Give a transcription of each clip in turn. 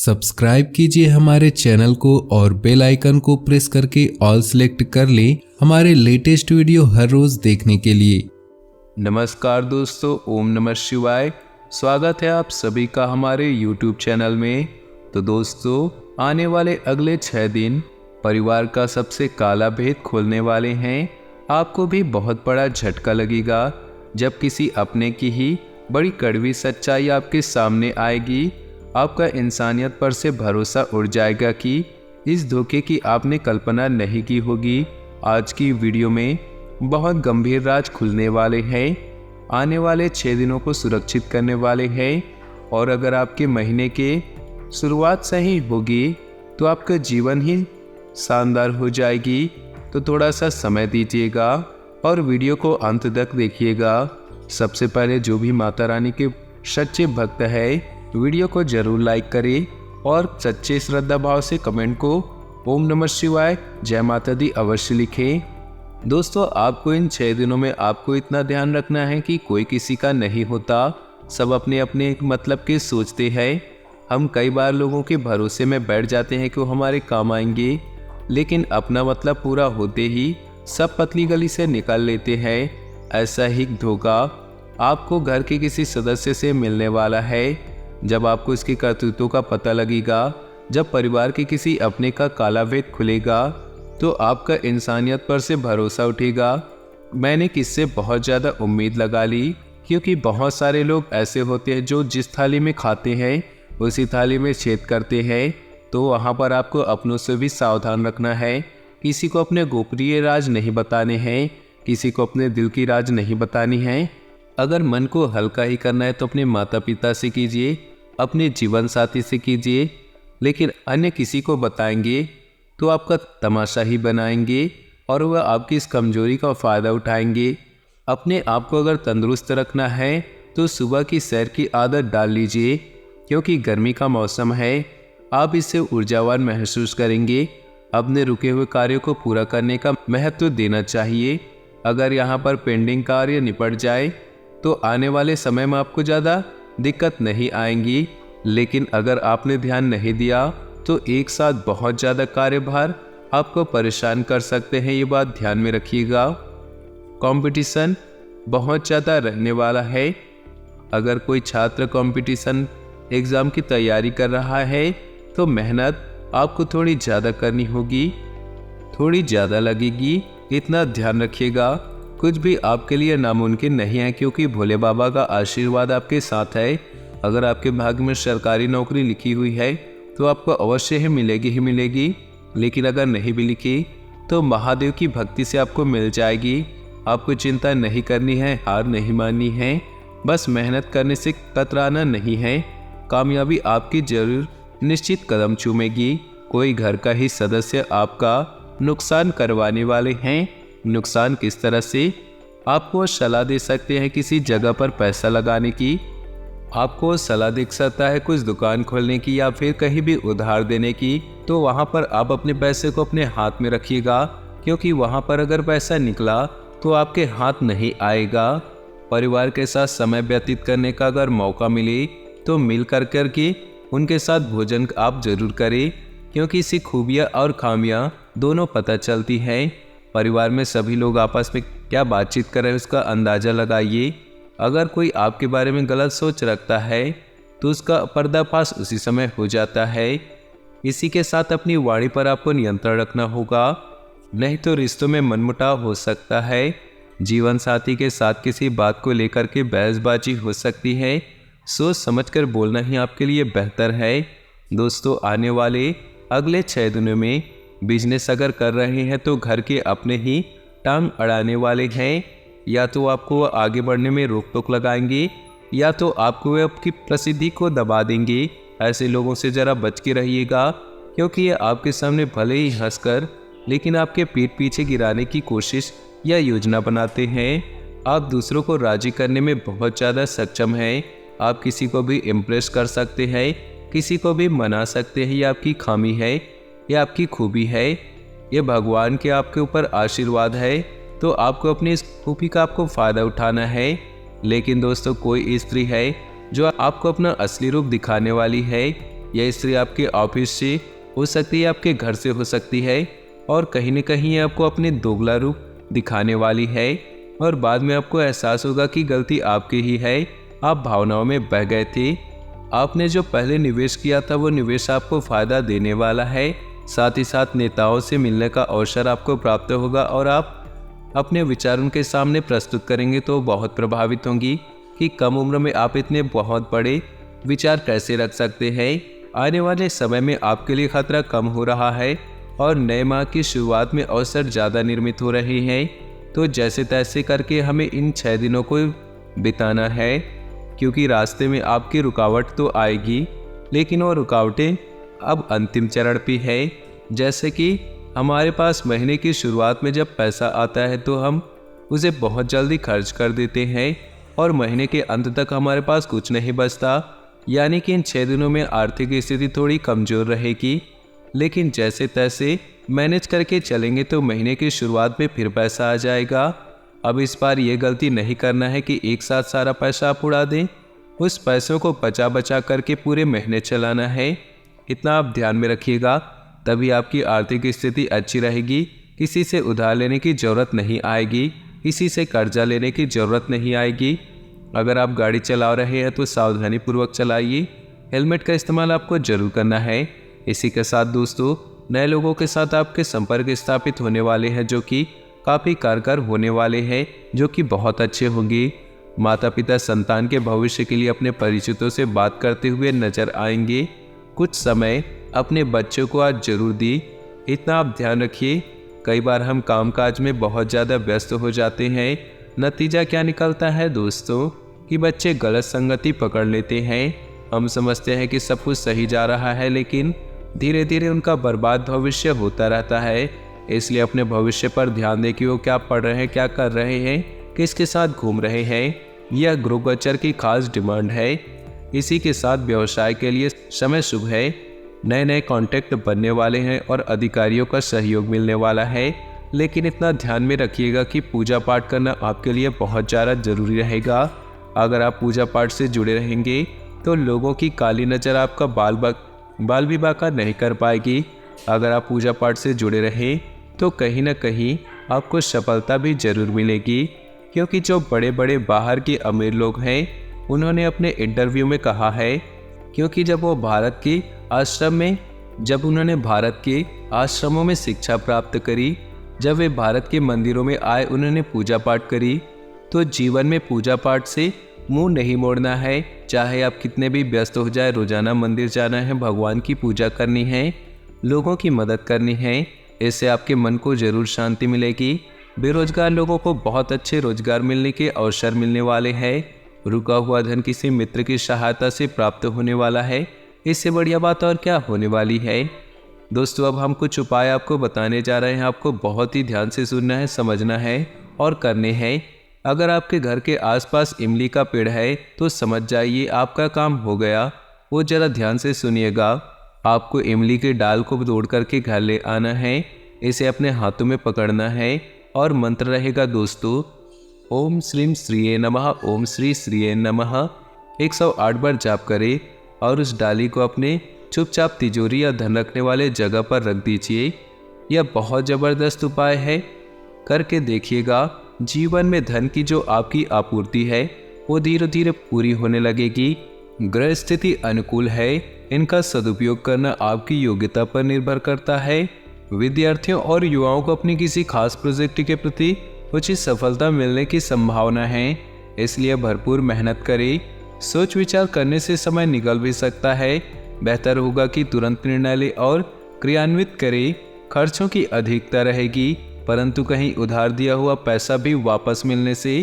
Subscribe कीजिए हमारे channel को और बेल आइकन को प्रेस करके ऑल सेलेक्ट कर लें हमारे लेटेस्ट वीडियो हर रोज देखने के लिए। नमस्कार दोस्तों, ओम नमः शिवाय। स्वागत है आप सभी का हमारे YouTube चैनल में। तो दोस्तों, आने वाले अगले 6 दिन परिवार का सबसे काला भेद खोलने वाले हैं। आपको भी बहुत बड़ा झटका लगेगा जब किसी अपने की ही बड़ी कड़वी सच्चाई आपके सामने आएगी। आपका इंसानियत पर से भरोसा उड़ जाएगा कि इस धोखे की आपने कल्पना नहीं की होगी। आज की वीडियो में बहुत गंभीर राज खुलने वाले हैं, आने वाले 6 दिनों को सुरक्षित करने वाले हैं। और अगर आपके महीने के शुरुआत सही होगी तो आपका जीवन ही शानदार हो जाएगी। तो थोड़ा सा समय दीजिएगा और वीडियो को अंत तक देखिएगा। सबसे पहले जो भी माता रानी के सच्चे भक्त है वीडियो को जरूर लाइक करें और सच्चे श्रद्धा भाव से कमेंट को ओम नमः शिवाय जय माता दी अवश्य लिखें। दोस्तों, आपको इन 6 दिनों में आपको इतना ध्यान रखना है कि कोई किसी का नहीं होता, सब अपने अपने मतलब के सोचते हैं। हम कई बार लोगों के भरोसे में बैठ जाते हैं कि वो हमारे काम आएंगे, लेकिन अपना मतलब पूरा होते ही सब पतली गली से निकल लेते हैं। ऐसा ही धोखा आपको घर के किसी सदस्य से मिलने वाला है। जब आपको इसके करतूतों का पता लगेगा, जब परिवार के किसी अपने का काला भेद खुलेगा, तो आपका इंसानियत पर से भरोसा उठेगा। मैंने किससे बहुत ज़्यादा उम्मीद लगा ली, क्योंकि बहुत सारे लोग ऐसे होते हैं जो जिस थाली में खाते हैं उसी थाली में छेद करते हैं। तो वहाँ पर आपको अपनों से भी सावधान रखना है। किसी को अपने गोपनीय राज नहीं बताने हैं, किसी को अपने दिल की राज नहीं बतानी है। अगर मन को हल्का ही करना है तो अपने माता पिता से कीजिए, अपने जीवन साथी से कीजिए, लेकिन अन्य किसी को बताएंगे तो आपका तमाशा ही बनाएंगे और वह आपकी इस कमजोरी का फ़ायदा उठाएंगे। अपने आप को अगर तंदुरुस्त रखना है तो सुबह की सैर की आदत डाल लीजिए, क्योंकि गर्मी का मौसम है। आप इससे ऊर्जावान महसूस करेंगे। अपने रुके हुए कार्यों को पूरा करने का महत्व देना चाहिए। अगर यहाँ पर पेंडिंग कार्य निपट जाए तो आने वाले समय में आपको ज़्यादा दिक्कत नहीं आएंगी, लेकिन अगर आपने ध्यान नहीं दिया तो एक साथ बहुत ज़्यादा कार्यभार आपको परेशान कर सकते हैं। ये बात ध्यान में रखिएगा। कंपटीशन बहुत ज़्यादा रहने वाला है। अगर कोई छात्र कंपटीशन एग्ज़ाम की तैयारी कर रहा है तो मेहनत आपको थोड़ी ज़्यादा करनी होगी, थोड़ी ज़्यादा लगेगी, इतना ध्यान रखिएगा। कुछ भी आपके लिए नामुमकिन नहीं है, क्योंकि भोले बाबा का आशीर्वाद आपके साथ है। अगर आपके भाग्य में सरकारी नौकरी लिखी हुई है तो आपको अवश्य ही मिलेगी, लेकिन अगर नहीं भी लिखी तो महादेव की भक्ति से आपको मिल जाएगी। आपको चिंता नहीं करनी है, हार नहीं माननी है, बस मेहनत करने से कतराना नहीं है। कामयाबी आपकी जरूर निश्चित कदम चूमेगी। कोई घर का ही सदस्य आपका नुकसान करवाने वाले हैं। नुकसान किस तरह से? आपको सलाह दे सकते हैं किसी जगह पर पैसा लगाने की, आपको सलाह दे सकता है कुछ दुकान खोलने की या फिर कहीं भी उधार देने की। तो वहाँ पर आप अपने पैसे को अपने हाथ में रखिएगा, क्योंकि वहाँ पर अगर पैसा निकला तो आपके हाथ नहीं आएगा। परिवार के साथ समय व्यतीत करने का अगर मौका मिले तो मिल कर के उनके साथ भोजन आप जरूर करें, क्योंकि इससे खूबियाँ और खामियाँ दोनों पता चलती हैं। परिवार में सभी लोग आपस में क्या बातचीत कर रहे हैं उसका अंदाज़ा लगाइए। अगर कोई आपके बारे में गलत सोच रखता है तो उसका पर्दाफाश उसी समय हो जाता है। इसी के साथ अपनी वाणी पर आपको नियंत्रण रखना होगा, नहीं तो रिश्तों में मनमुटाव हो सकता है। जीवन साथी के साथ किसी बात को लेकर के बहसबाजी हो सकती है। सोच समझकर बोलना ही आपके लिए बेहतर है। दोस्तों, आने वाले अगले 6 दिनों में बिजनेस अगर कर रहे हैं तो घर के अपने ही टांग अड़ाने वाले हैं। या तो आपको आगे बढ़ने में रोक टोक लगाएंगे, या तो आपको वे आपकी प्रसिद्धि को दबा देंगे। ऐसे लोगों से ज़रा बच के रहिएगा, क्योंकि ये आपके सामने भले ही हंसकर लेकिन आपके पीठ पीछे गिराने की कोशिश या योजना बनाते हैं। आप दूसरों को राजी करने में बहुत ज़्यादा सक्षम हैं। आप किसी को भी इम्प्रेस कर सकते हैं, किसी को भी मना सकते हैं। ये आपकी खामी है, ये आपकी खूबी है, ये भगवान के आपके ऊपर आशीर्वाद है। तो आपको अपनी इस खूबी का आपको फ़ायदा उठाना है। लेकिन दोस्तों, कोई स्त्री है जो आपको अपना असली रूप दिखाने वाली है। यह स्त्री आपके ऑफिस से हो सकती है, आपके घर से हो सकती है, और कहीं न कहीं आपको अपने दोगला रूप दिखाने वाली है और बाद में आपको एहसास होगा कि गलती आपकी ही है। आप भावनाओं में बह गए थे। आपने जो पहले निवेश किया था वो निवेश आपको फायदा देने वाला है। साथ ही साथ नेताओं से मिलने का अवसर आपको प्राप्त होगा और आप अपने विचार उनके सामने प्रस्तुत करेंगे तो बहुत प्रभावित होंगी कि कम उम्र में आप इतने बहुत बड़े विचार कैसे रख सकते हैं। आने वाले समय में आपके लिए खतरा कम हो रहा है और नए माह की शुरुआत में अवसर ज़्यादा निर्मित हो रहे हैं। तो जैसे तैसे करके हमें इन 6 दिनों को बिताना है, क्योंकि रास्ते में आपकी रुकावट तो आएगी, लेकिन वो रुकावटें अब अंतिम चरण पे है। जैसे कि हमारे पास महीने की शुरुआत में जब पैसा आता है तो हम उसे बहुत जल्दी खर्च कर देते हैं और महीने के अंत तक हमारे पास कुछ नहीं बचता। यानी कि इन 6 दिनों में आर्थिक स्थिति थोड़ी कमज़ोर रहेगी, लेकिन जैसे तैसे मैनेज करके चलेंगे तो महीने की शुरुआत में फिर पैसा आ जाएगा। अब इस बार ये गलती नहीं करना है कि एक साथ सारा पैसा आप उड़ा दें। उस पैसों को बचा बचा करके पूरे महीने चलाना है। इतना आप ध्यान में रखिएगा, तभी आपकी आर्थिक स्थिति अच्छी रहेगी। किसी से उधार लेने की ज़रूरत नहीं आएगी, किसी से कर्जा लेने की ज़रूरत नहीं आएगी। अगर आप गाड़ी चला रहे हैं तो सावधानीपूर्वक चलाइए। हेलमेट का इस्तेमाल आपको ज़रूर करना है। इसी के साथ दोस्तों, नए लोगों के साथ आपके संपर्क स्थापित होने वाले हैं जो कि काफ़ी कारगर होने वाले हैं, जो कि बहुत अच्छे होंगे। माता पिता संतान के भविष्य के लिए अपने परिचितों से बात करते हुए नजर आएंगे। कुछ समय अपने बच्चों को आज जरूर दी। इतना आप ध्यान रखिए, कई बार हम कामकाज में बहुत ज़्यादा व्यस्त हो जाते हैं। नतीजा क्या निकलता है दोस्तों कि बच्चे गलत संगति पकड़ लेते हैं। हम समझते हैं कि सब कुछ सही जा रहा है, लेकिन धीरे धीरे उनका बर्बाद भविष्य होता रहता है। इसलिए अपने भविष्य पर ध्यान दें कि वो क्या पढ़ रहे हैं, क्या कर रहे हैं, किसके साथ घूम रहे हैं। यह गृह गोचर की खास डिमांड है। इसी के साथ व्यवसाय के लिए समय शुभ है। नए नए कॉन्टैक्ट बनने वाले हैं और अधिकारियों का सहयोग मिलने वाला है। लेकिन इतना ध्यान में रखिएगा कि पूजा पाठ करना आपके लिए बहुत ज़्यादा ज़रूरी रहेगा। अगर आप पूजा पाठ से जुड़े रहेंगे तो लोगों की काली नज़र आपका बाल भी बाका नहीं कर पाएगी। अगर आप पूजा पाठ से जुड़े रहें तो कहीं ना कहीं आपको सफलता भी ज़रूर मिलेगी, क्योंकि जो बड़े बड़े बाहर के अमीर लोग हैं उन्होंने अपने इंटरव्यू में कहा है, क्योंकि जब उन्होंने भारत के आश्रमों में शिक्षा प्राप्त करी, जब वे भारत के मंदिरों में आए, उन्होंने पूजा पाठ करी, तो जीवन में पूजा पाठ से मुंह नहीं मोड़ना है। चाहे आप कितने भी व्यस्त हो जाए, रोजाना मंदिर जाना है, भगवान की पूजा करनी है, लोगों की मदद करनी है। इससे आपके मन को जरूर शांति मिलेगी। बेरोजगार लोगों को बहुत अच्छे रोजगार मिलने के अवसर मिलने वाले हैं। रुका हुआ धन किसी मित्र की सहायता से प्राप्त होने वाला है। इससे बढ़िया बात और क्या होने वाली है। दोस्तों, अब हम कुछ उपाय आपको बताने जा रहे हैं। आपको बहुत ही ध्यान से सुनना है, समझना है और करने हैं। अगर आपके घर के आसपास इमली का पेड़ है तो समझ जाइए आपका काम हो गया। वो जरा ध्यान से सुनिएगा। आपको इमली के डाल को तोड़ करके घर ले आना है। इसे अपने हाथों में पकड़ना है और मंत्र रहेगा दोस्तों, ओम श्रीम श्रीये नमः, ओम श्री श्रीये नमः। 108 बार जाप करें और उस डाली को अपने चुपचाप तिजोरी या धन रखने वाले जगह पर रख दीजिए। यह बहुत ज़बरदस्त उपाय है, करके देखिएगा। जीवन में धन की जो आपकी आपूर्ति है वो धीरे धीरे पूरी होने लगेगी। ग्रह स्थिति अनुकूल है। इनका सदुपयोग करना आपकी योग्यता पर निर्भर करता है। विद्यार्थियों और युवाओं को अपनी किसी खास प्रोजेक्ट के प्रति उचित सफलता मिलने की संभावना है, इसलिए भरपूर मेहनत करें। सोच विचार करने से समय निकल भी सकता है। बेहतर होगा कि तुरंत निर्णय लें और क्रियान्वित करें। खर्चों की अधिकता रहेगी, परंतु कहीं उधार दिया हुआ पैसा भी वापस मिलने से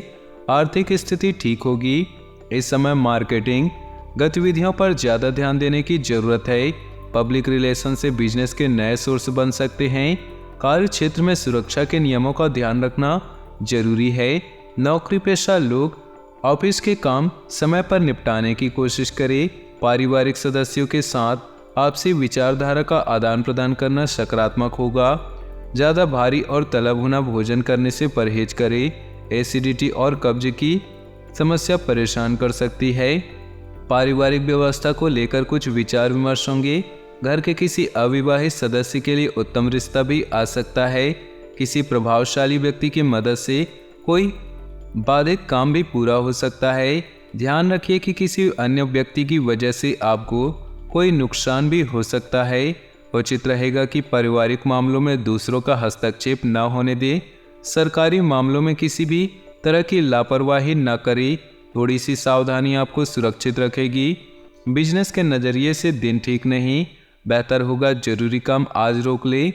आर्थिक स्थिति ठीक होगी। इस समय मार्केटिंग गतिविधियों पर ज़्यादा ध्यान देने की जरूरत है। पब्लिक रिलेशन से बिजनेस के नए सोर्स बन सकते हैं। कार्य क्षेत्र में सुरक्षा के नियमों का ध्यान रखना जरूरी है। नौकरी पेशा लोग ऑफिस के काम समय पर निपटाने की कोशिश करें। पारिवारिक सदस्यों के साथ आपसी विचारधारा का आदान प्रदान करना सकारात्मक होगा। ज़्यादा भारी और तला भुना भोजन करने से परहेज करें। एसिडिटी और कब्ज की समस्या परेशान कर सकती है। पारिवारिक व्यवस्था को लेकर कुछ विचार विमर्श होंगे। घर के किसी अविवाहित सदस्य के लिए उत्तम रिश्ता भी आ सकता है। किसी प्रभावशाली व्यक्ति की मदद से कोई बाधित काम भी पूरा हो सकता है। ध्यान रखिए कि किसी अन्य व्यक्ति की वजह से आपको कोई नुकसान भी हो सकता है। उचित रहेगा कि पारिवारिक मामलों में दूसरों का हस्तक्षेप न होने दें। सरकारी मामलों में किसी भी तरह की लापरवाही न करें। थोड़ी सी सावधानी आपको सुरक्षित रखेगी। बिजनेस के नज़रिए से दिन ठीक नहीं, बेहतर होगा जरूरी काम आज रोक ले।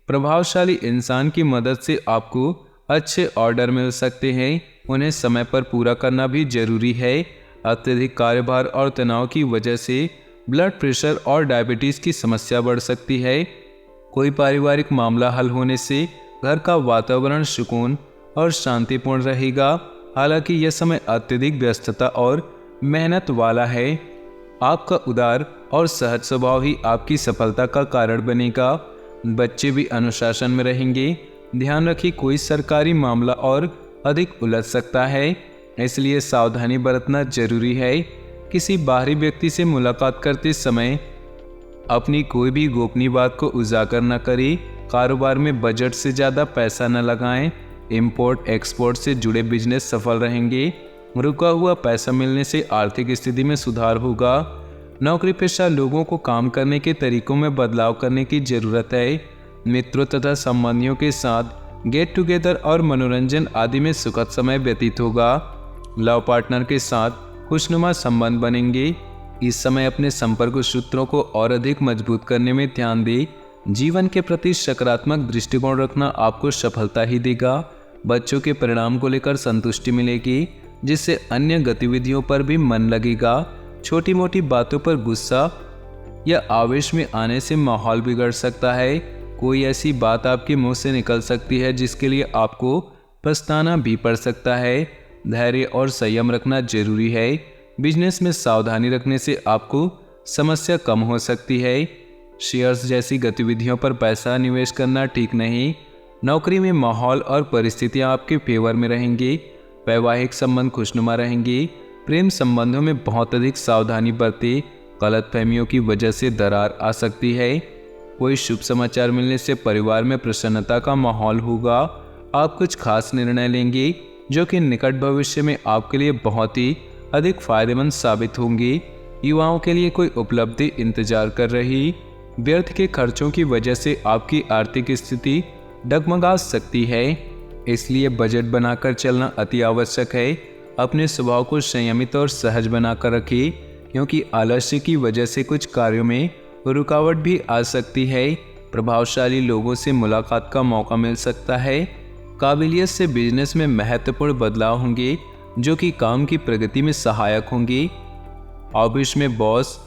प्रभावशाली इंसान की मदद से आपको अच्छे ऑर्डर मिल सकते हैं, उन्हें समय पर पूरा करना भी जरूरी है। अत्यधिक कार्यभार और तनाव की वजह से ब्लड प्रेशर और डायबिटीज़ की समस्या बढ़ सकती है। कोई पारिवारिक मामला हल होने से घर का वातावरण सुकून और शांतिपूर्ण रहेगा। हालांकि यह समय अत्यधिक व्यस्तता और मेहनत वाला है। आपका उदार और सहज स्वभाव ही आपकी सफलता का कारण बनेगा। बच्चे भी अनुशासन में रहेंगे। ध्यान रखिए कोई सरकारी मामला और अधिक उलझ सकता है, इसलिए सावधानी बरतना जरूरी है। किसी बाहरी व्यक्ति से मुलाकात करते समय अपनी कोई भी गोपनीय बात को उजागर न करें। कारोबार में बजट से ज़्यादा पैसा न लगाएं। इंपोर्ट एक्सपोर्ट से जुड़े बिजनेस सफल रहेंगे। रुका हुआ पैसा मिलने से आर्थिक स्थिति में सुधार होगा। नौकरी पेशा लोगों को काम करने के तरीकों में बदलाव करने की ज़रूरत है। मित्रों तथा संबंधियों के साथ गेट टुगेदर और मनोरंजन आदि में सुखद समय व्यतीत होगा। लव पार्टनर के साथ खुशनुमा संबंध बनेंगे। इस समय अपने संपर्क सूत्रों को और अधिक मजबूत करने में ध्यान दें। जीवन के प्रति सकारात्मक दृष्टिकोण रखना आपको सफलता ही देगा। बच्चों के परिणाम को लेकर संतुष्टि मिलेगी, जिससे अन्य गतिविधियों पर भी मन लगेगा। छोटी मोटी बातों पर गुस्सा या आवेश में आने से माहौल बिगड़ सकता है। कोई ऐसी बात आपके मुंह से निकल सकती है जिसके लिए आपको पछताना भी पड़ सकता है। धैर्य और संयम रखना जरूरी है। बिजनेस में सावधानी रखने से आपको समस्या कम हो सकती है। शेयर्स जैसी गतिविधियों पर पैसा निवेश करना ठीक नहीं। नौकरी में माहौल और परिस्थितियां आपके फेवर में रहेंगी। वैवाहिक संबंध खुशनुमा रहेंगे। प्रेम संबंधों में बहुत अधिक सावधानी बरतें। गलतफहमियों की वजह से दरार आ सकती है। कोई शुभ समाचार मिलने से परिवार में प्रसन्नता का माहौल होगा। आप कुछ खास निर्णय लेंगे जो कि निकट भविष्य में आपके लिए बहुत ही अधिक फायदेमंद साबित होंगी। युवाओं के लिए कोई उपलब्धि इंतजार कर रही। व्यर्थ के खर्चों की वजह से आपकी आर्थिक स्थिति डगमगा सकती है, इसलिए बजट बनाकर चलना अति आवश्यक है। अपने स्वभाव को संयमित और सहज बनाकर रखिए, क्योंकि आलस्य की वजह से कुछ कार्यों में रुकावट भी आ सकती है। प्रभावशाली लोगों से मुलाकात का मौका मिल सकता है। काबिलियत से बिजनेस में महत्वपूर्ण बदलाव होंगे जो कि काम की प्रगति में सहायक होंगे। ऑफिस में बॉस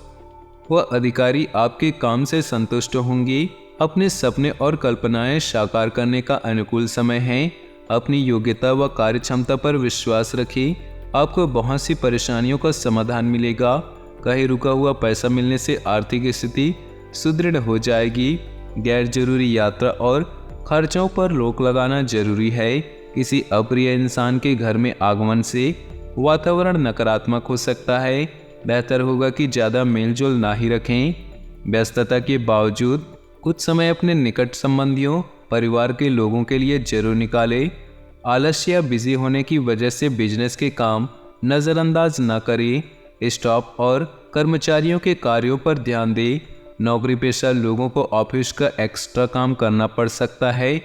व अधिकारी आपके काम से संतुष्ट होंगे। अपने सपने और कल्पनाएं साकार करने का अनुकूल समय है। अपनी योग्यता व कार्यक्षमता पर विश्वास रखिए। आपको बहुत सी परेशानियों का समाधान मिलेगा। कहीं रुका हुआ पैसा मिलने से आर्थिक स्थिति सुदृढ़ हो जाएगी। गैर जरूरी यात्रा और खर्चों पर रोक लगाना जरूरी है। किसी अप्रिय इंसान के घर में आगमन से वातावरण नकारात्मक हो सकता है। बेहतर होगा कि ज़्यादा मेलजोल ना ही रखें। व्यस्तता के बावजूद कुछ समय अपने निकट संबंधियों, परिवार के लोगों के लिए जरूर निकालें। आलस्य या बिजी होने की वजह से बिजनेस के काम नज़रअंदाज न करें। स्टाफ और कर्मचारियों के कार्यों पर ध्यान दें। नौकरी पेशा लोगों को ऑफिस का एक्स्ट्रा काम करना पड़ सकता है।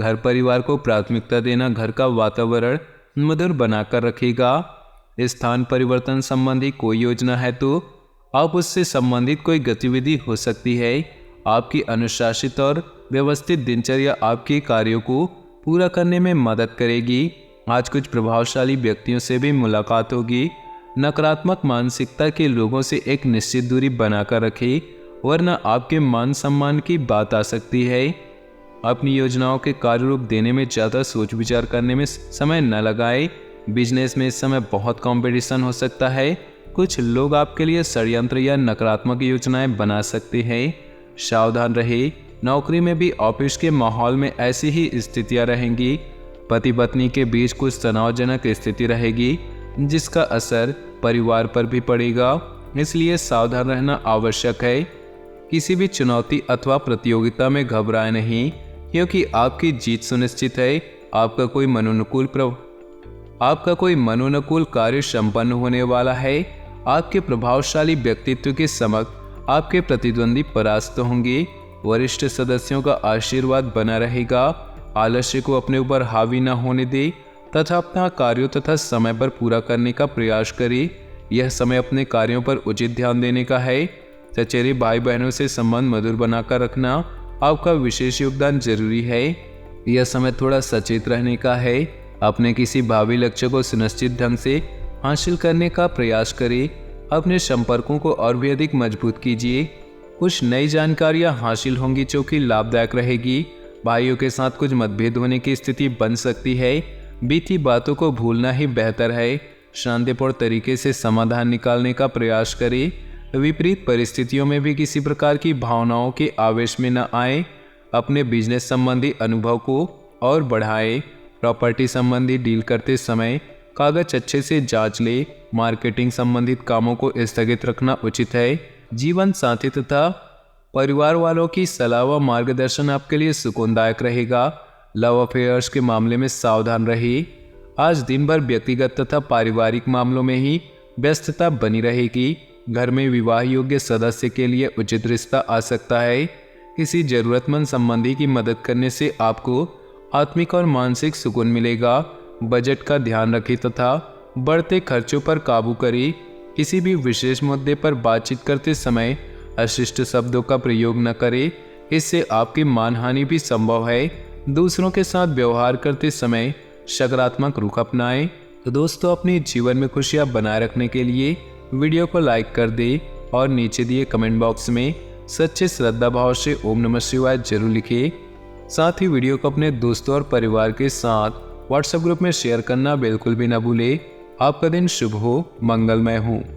घर परिवार को प्राथमिकता देना घर का वातावरण मधुर बनाकर रखेगा। स्थान परिवर्तन संबंधी कोई योजना है तो आप उससे संबंधित कोई गतिविधि हो सकती है। आपकी अनुशासित और व्यवस्थित दिनचर्या आपके कार्यों को पूरा करने में मदद करेगी। आज कुछ प्रभावशाली व्यक्तियों से भी मुलाकात होगी। नकारात्मक मानसिकता के लोगों से एक निश्चित दूरी बनाकर रखें, वरना आपके मान सम्मान की बात आ सकती है। अपनी योजनाओं के कार्य रूप देने में ज़्यादा सोच विचार करने में समय न लगाएं। बिजनेस में इस समय बहुत कंपटीशन हो सकता है। कुछ लोग आपके लिए षड्यंत्र या नकारात्मक योजनाएं बना सकते हैं। सावधान रहे। नौकरी में भी ऑफिस के माहौल में ऐसी ही स्थितियां रहेंगी। पति पत्नी के बीच कुछ तनावजनक स्थिति रहेगी, जिसका असर परिवार पर भी पड़ेगा। इसलिए सावधान रहना आवश्यक है। किसी भी चुनौती अथवा प्रतियोगिता में घबराएं नहीं, क्योंकि आपकी जीत सुनिश्चित है। आपका कोई मनोनुकूल कार्य संपन्न होने वाला है। आपके प्रभावशाली व्यक्तित्व के समक्ष आपके प्रतिद्वंदी परास्त होंगे। वरिष्ठ सदस्यों का आशीर्वाद बना रहेगा। आलस्य को अपने ऊपर हावी न होने दे तथा अपना कार्यों तथा समय पर पूरा करने का प्रयास करें। यह समय अपने कार्यों पर उचित ध्यान देने का है। चचेरे भाई बहनों से संबंध मधुर बनाकर रखना आपका विशेष योगदान जरूरी है। यह समय थोड़ा सचेत रहने का है। अपने किसी भावी लक्ष्य को सुनिश्चित ढंग से हासिल करने का प्रयास करें। अपने संपर्कों को और भी अधिक मजबूत कीजिए। कुछ नई जानकारियां हासिल होंगी जो कि लाभदायक रहेगी। भाइयों के साथ कुछ मतभेद होने की स्थिति बन सकती है। बीती बातों को भूलना ही बेहतर है। शांतिपूर्ण तरीके से समाधान निकालने का प्रयास करें। विपरीत परिस्थितियों में भी किसी प्रकार की भावनाओं के आवेश में न आए। अपने बिजनेस संबंधी अनुभव को और बढ़ाएं। प्रॉपर्टी संबंधी डील करते समय कागज अच्छे से जांच ले। मार्केटिंग संबंधित कामों को स्थगित रखना उचित है। जीवन साथी तथा परिवार वालों की सलाह व मार्गदर्शन आपके लिए सुकूनदायक रहेगा। लव अफेयर्स के मामले में सावधान रहिए। आज दिन भर व्यक्तिगत तथा पारिवारिक मामलों में ही व्यस्तता बनी रहेगी। घर में विवाह योग्य सदस्य के लिए उचित रिश्ता आ सकता है। किसी जरूरतमंद संबंधी की मदद करने से आपको आत्मिक और मानसिक सुकून मिलेगा। बजट का ध्यान रखें तथा बढ़ते खर्चों पर काबू करें। किसी भी विशेष मुद्दे पर बातचीत करते समय अशिष्ट शब्दों का प्रयोग न करें, इससे आपकी मानहानि भी संभव है। दूसरों के साथ व्यवहार करते समय सकारात्मक रुख अपनाएं। तो दोस्तों, अपने जीवन में खुशियां बनाए रखने के लिए वीडियो को लाइक कर दें और नीचे दिए कमेंट बॉक्स में सच्चे श्रद्धा भाव से ओम नमः शिवाय जरूर लिखिए। साथ ही वीडियो को अपने दोस्तों और परिवार के साथ व्हाट्सएप ग्रुप में शेयर करना बिल्कुल भी न भूलें। आपका दिन शुभ हो, मंगलमय हो।